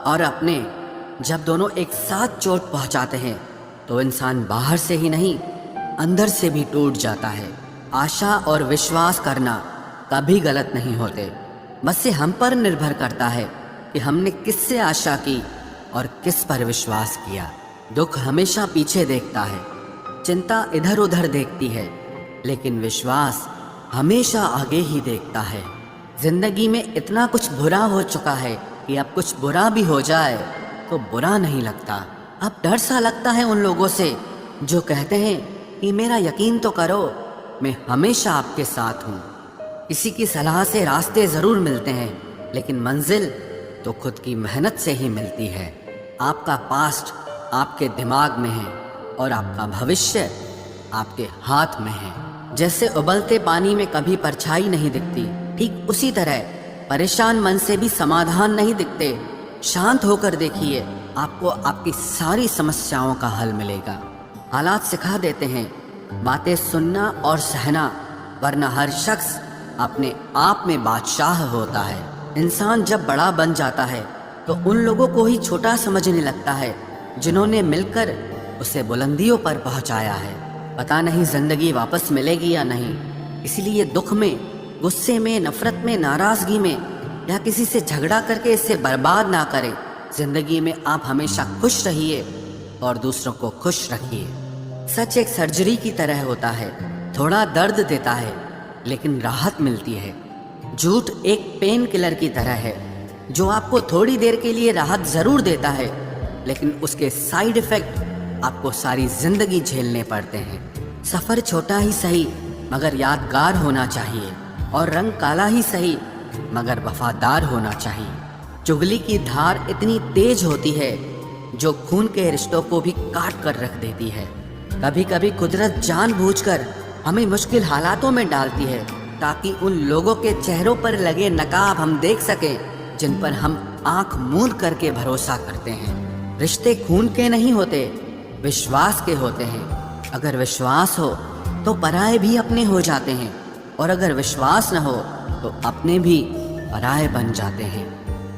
और अपने जब दोनों एक साथ चोट पहुंचाते हैं तो इंसान बाहर से ही नहीं अंदर से भी टूट जाता है। आशा और विश्वास करना कभी गलत नहीं होते, बस ये हम पर निर्भर करता है कि हमने किससे आशा की और किस पर विश्वास किया। दुख हमेशा पीछे देखता है, चिंता इधर उधर देखती है, लेकिन विश्वास हमेशा आगे ही देखता है। जिंदगी में इतना कुछ बुरा हो चुका है कि अब कुछ बुरा भी हो जाए तो बुरा नहीं लगता। अब डर सा लगता है उन लोगों से जो कहते हैं कि मेरा यकीन तो करो, मैं हमेशा आपके साथ हूँ। किसी की सलाह से रास्ते ज़रूर मिलते हैं, लेकिन मंजिल तो खुद की मेहनत से ही मिलती है। आपका पास्ट आपके दिमाग में है और आपका भविष्य आपके हाथ में है। जैसे उबलते पानी में कभी परछाई नहीं दिखती, ठीक उसी तरह परेशान मन से भी समाधान नहीं दिखते। शांत होकर देखिए, आपको आपकी सारी समस्याओं का हल मिलेगा। हालात सिखा देते हैं बातें सुनना और सहना, वरना हर शख्स अपने आप में बादशाह होता है। इंसान जब बड़ा बन जाता है तो उन लोगों को ही छोटा समझने लगता है जिन्होंने मिलकर उसे बुलंदियों पर पहुंचाया है। पता नहीं जिंदगी वापस मिलेगी या नहीं, इसीलिए दुख में, गुस्से में, नफरत में, नाराजगी में या किसी से झगड़ा करके इससे बर्बाद ना करें। जिंदगी में आप हमेशा खुश रहिए और दूसरों को खुश रखिए। सच एक सर्जरी की तरह होता है, थोड़ा दर्द देता है लेकिन राहत मिलती है। झूठ एक पेन किलर की तरह है जो आपको थोड़ी देर के लिए राहत जरूर देता है, लेकिन उसके साइड इफेक्ट आपको सारी जिंदगी झेलने पड़ते हैं। सफर छोटा ही सही मगर यादगार होना चाहिए, और रंग काला ही सही मगर वफादार होना चाहिए। चुगली की धार इतनी तेज होती है जो खून के रिश्तों को भी काट कर रख देती है। कभी कभी कुदरत जानबूझकर हमें मुश्किल हालातों में डालती है ताकि उन लोगों के चेहरों पर लगे नकाब हम देख सकें जिन पर हम आंख मूंद करके भरोसा करते हैं। रिश्ते खून के नहीं होते, विश्वास के होते हैं। अगर विश्वास हो तो पराये भी अपने हो जाते हैं, और अगर विश्वास न हो तो अपने भी पराये बन जाते हैं।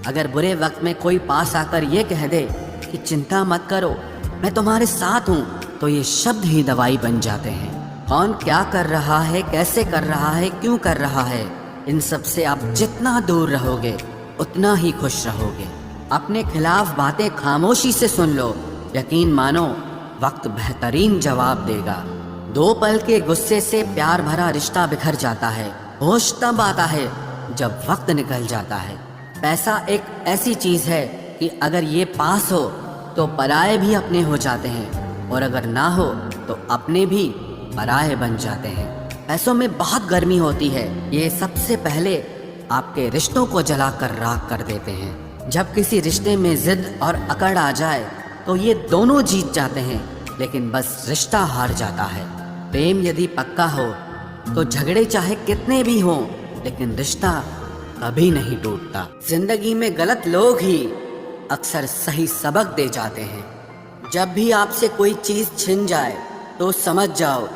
अगर बुरे वक्त में कोई पास आकर ये कह दे कि चिंता मत करो, मैं तुम्हारे साथ हूँ, तो ये शब्द ही दवाई बन जाते हैं। कौन क्या कर रहा है, कैसे कर रहा है, क्यों कर रहा है, इन सब से आप जितना दूर रहोगे उतना ही खुश रहोगे। अपने खिलाफ बातें खामोशी से सुन लो, यकीन मानो वक्त बेहतरीन जवाब देगा। दो पल के गुस्से से प्यार भरा रिश्ता बिखर जाता है। होश तब आता है जब वक्त निकल जाता है। पैसा एक ऐसी चीज है कि अगर ये पास हो तो पराये भी अपने हो जाते हैं, और अगर ना हो तो अपने भी पराये बन जाते हैं। पैसों में बहुत गर्मी होती है, ये सबसे पहले आपके रिश्तों को जलाकर राख कर देते हैं। जब किसी रिश्ते में जिद और अकड़ आ जाए तो ये दोनों जीत जाते हैं, लेकिन बस रिश्ता हार जाता है। प्रेम यदि पक्का हो तो झगड़े चाहे कितने भी हों, लेकिन रिश्ता कभी नहीं टूटता। जिंदगी में गलत लोग ही अक्सर सही सबक दे जाते हैं। जब भी आपसे कोई चीज छिन जाए तो समझ जाओ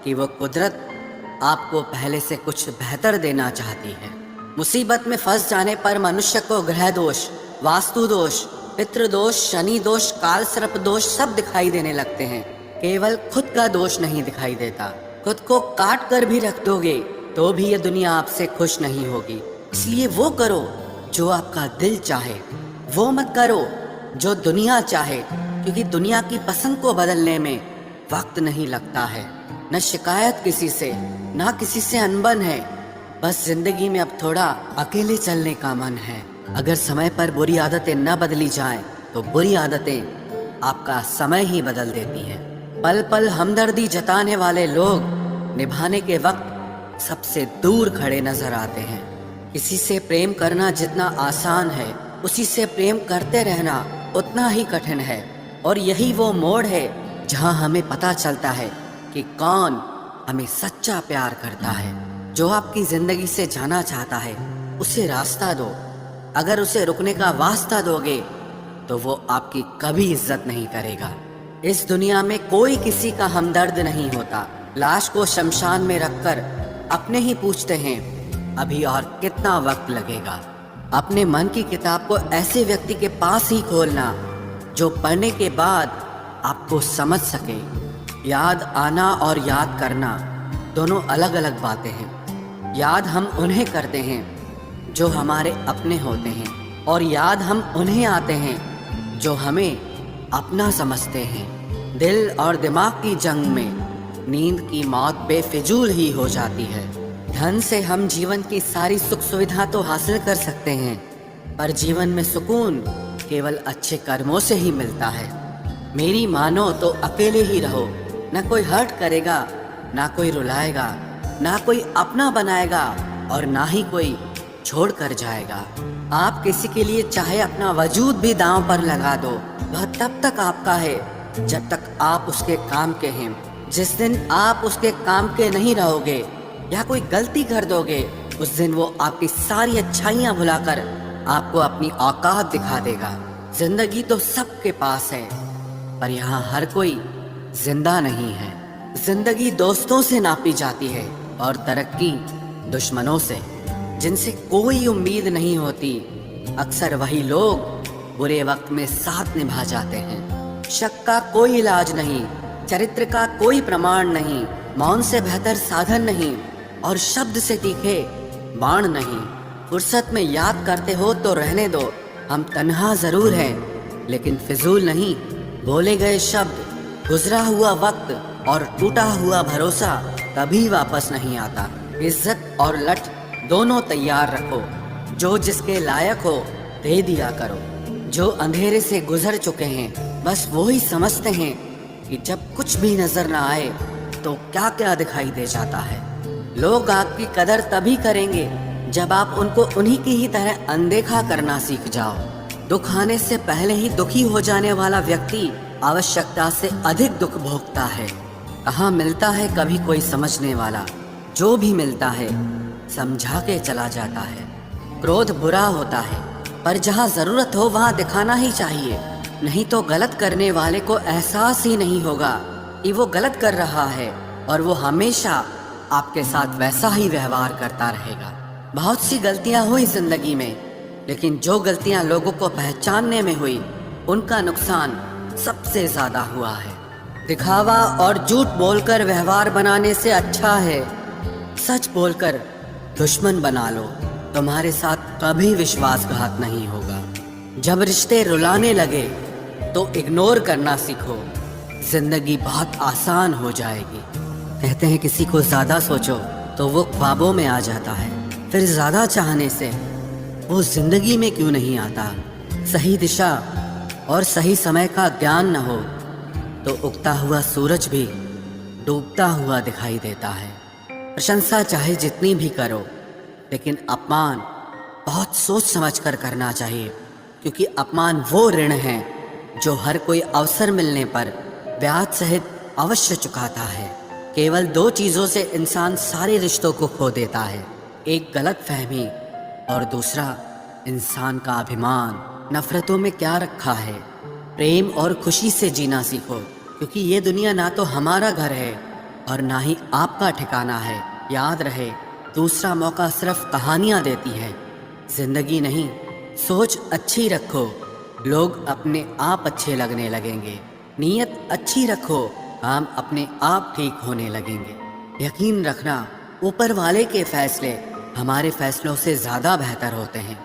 कि वो कुदरत आपको पहले से कुछ बेहतर देना चाहती है। मुसीबत में फंस जाने पर मनुष्य को ग्रह दोष, वास्तु दोष, पितृ दोष, शनि दोष, काल सर्प दोष सब दिखाई देने लगते हैं। केवल खुद का दोष नहीं दिखाई देता। खुद को काट कर भी रख दोगे तो भी ये दुनिया आपसे खुश नहीं होगी। इसलिए वो करो जो आपका दिल चाहे, वो मत करो जो दुनिया चाहे, क्योंकि दुनिया की पसंद को बदलने में वक्त नहीं लगता है। न शिकायत किसी से, ना किसी से अनबन है, बस जिंदगी में अब थोड़ा अकेले चलने का मन है। अगर समय पर बुरी आदतें न बदली जाएं, तो बुरी आदतें आपका समय ही बदल देती हैं। पल पल हमदर्दी जताने वाले लोग निभाने के वक्त सबसे दूर खड़े नजर आते हैं। किसी से प्रेम करना जितना आसान है, उसी से प्रेम करते रहना उतना ही कठिन है। और यही वो मोड़ है जहां हमें पता चलता है कि कौन हमें सच्चा प्यार करता है। जो आपकी जिंदगी से जाना चाहता है उसे रास्ता दो। अगर उसे रुकने का वास्ता दोगे तो वो आपकी कभी इज्जत नहीं करेगा। इस दुनिया में कोई किसी का हमदर्द नहीं होता। लाश को शमशान में रखकर अपने ही पूछते हैं अभी और कितना वक्त लगेगा। अपने मन की किताब को ऐसे व्यक्ति के पास ही खोलना जो पढ़ने के बाद आपको समझ सके। याद आना और याद करना दोनों अलग अलग बातें हैं। याद हम उन्हें करते हैं जो हमारे अपने होते हैं, और याद हम उन्हें आते हैं जो हमें अपना समझते हैं। दिल और दिमाग की जंग में नींद की मौत बेफिजूल ही हो जाती है। धन से हम जीवन की सारी सुख सुविधा तो हासिल कर सकते हैं, पर जीवन में सुकून केवल अच्छे कर्मों से ही मिलता है। मेरी मानो तो अकेले ही रहो, ना कोई हर्ट करेगा, ना कोई रुलाएगा, ना कोई अपना बनाएगा, और ना ही कोई छोड़ कर जाएगा। आप किसी के लिए चाहे अपना वजूद भी दांव पर लगा दो, वह तब तक आपका है जब तक आप उसके काम के हैं। जिस दिन आप उसके काम के नहीं रहोगे या कोई गलती कर दोगे, उस दिन वो आपकी सारी अच्छाइयाँ भुलाकर आपको अपनी औकात दिखा देगा। जिंदगी तो सबके पास है, पर यहाँ हर कोई जिंदा नहीं है। जिंदगी दोस्तों से नापी जाती है और तरक्की दुश्मनों से, जिनसे कोई उम्मीद नहीं होती। अक्सर वही लोग बुरे वक्त में साथ निभा जाते हैं। शक का कोई इलाज नहीं, चरित्र का कोई प्रमाण नहीं, मौन से बेहतर साधन नहीं, और शब्द से तीखे बाण नहीं। फुर्सत में याद करते हो तो रहने दो, हम तन्हा जरूर हैं लेकिन फिजूल नहीं। बोले गए शब्द, गुजरा हुआ वक्त और टूटा हुआ भरोसा कभी वापस नहीं आता। इज्जत और लट दोनों तैयार रखो, जो जिसके लायक हो दे दिया करो। जो अंधेरे से गुजर चुके हैं बस वो ही समझते हैं कि जब कुछ भी नजर ना आए तो क्या क्या दिखाई दे जाता है। लोग आपकी कदर तभी करेंगे जब आप उनको उन्हीं की ही तरह अनदेखा करना सीख जाओ। दुख आने से पहले ही दुखी हो जाने वाला व्यक्ति आवश्यकता से अधिक दुख भोगता है। कहाँ मिलता है कभी कोई समझने वाला, जो भी मिलता है समझा के चला जाता है। क्रोध बुरा होता है, पर जहाँ जरूरत हो वहाँ दिखाना ही चाहिए, नहीं तो गलत करने वाले को एहसास ही नहीं होगा कि वो गलत कर रहा है, और वो हमेशा आपके साथ वैसा ही व्यवहार करता रहेगा। बहुत सी गलतियाँ हुई जिंदगी में, लेकिन जो गलतियाँ लोगों को पहचानने में हुई उनका नुकसान सबसे ज्यादा हुआ है। दिखावा और झूठ बोलकर व्यवहार बनाने से अच्छा है सच बोलकर दुश्मन बना लो, तुम्हारे साथ कभी विश्वासघात नहीं होगा। जब रिश्ते रुलाने लगे तो इग्नोर करना सीखो, जिंदगी बहुत आसान हो जाएगी। कहते हैं किसी को ज्यादा सोचो तो वो ख्वाबों में आ जाता है, फिर ज्यादा चाहने से वो जिंदगी में क्यों नहीं आता। सही दिशा और सही समय का ज्ञान न हो तो उगता हुआ सूरज भी डूबता हुआ दिखाई देता है। प्रशंसा चाहे जितनी भी करो, लेकिन अपमान बहुत सोच समझ कर करना चाहिए, क्योंकि अपमान वो ऋण है जो हर कोई अवसर मिलने पर ब्याज सहित अवश्य चुकाता है। केवल दो चीज़ों से इंसान सारे रिश्तों को खो देता है, एक गलत फहमी और दूसरा इंसान का अभिमान। नफरतों में क्या रखा है, प्रेम और खुशी से जीना सीखो, क्योंकि ये दुनिया ना तो हमारा घर है और ना ही आपका ठिकाना है। याद रहे, दूसरा मौका सिर्फ कहानियाँ देती है, जिंदगी नहीं। सोच अच्छी रखो, लोग अपने आप अच्छे लगने लगेंगे। नीयत अच्छी रखो, काम अपने आप ठीक होने लगेंगे। यकीन रखना, ऊपर वाले के फैसले हमारे फैसलों से ज़्यादा बेहतर होते हैं।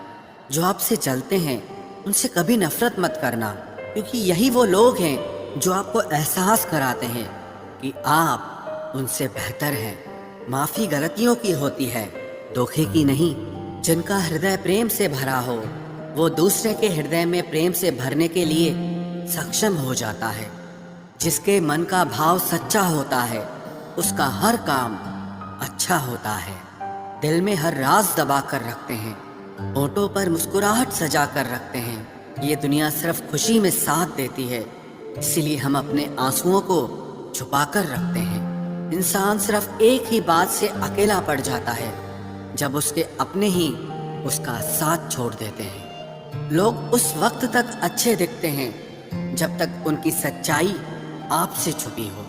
जो आपसे चलते हैं उनसे कभी नफरत मत करना, क्योंकि यही वो लोग हैं जो आपको एहसास कराते हैं कि आप उनसे बेहतर हैं। माफ़ी गलतियों की होती है, धोखे की नहीं। जिनका हृदय प्रेम से भरा हो वो दूसरे के हृदय में प्रेम से भरने के लिए सक्षम हो जाता है। जिसके मन का भाव सच्चा होता है उसका हर काम अच्छा होता है। दिल में हर राज दबा कर रखते हैं, होठों पर मुस्कुराहट सजा कर रखते हैं। ये दुनिया सिर्फ खुशी में साथ देती है, इसीलिए हम अपने आंसुओं को छुपा कर रखते हैं। इंसान सिर्फ एक ही बात से अकेला पड़ जाता है, जब उसके अपने ही उसका साथ छोड़ देते हैं। लोग उस वक्त तक अच्छे दिखते हैं जब तक उनकी सच्चाई आपसे छुपी हो।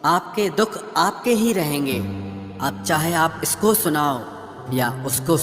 आपके दुख आपके ही रहेंगे, अब चाहे आप इसको सुनाओ या उसको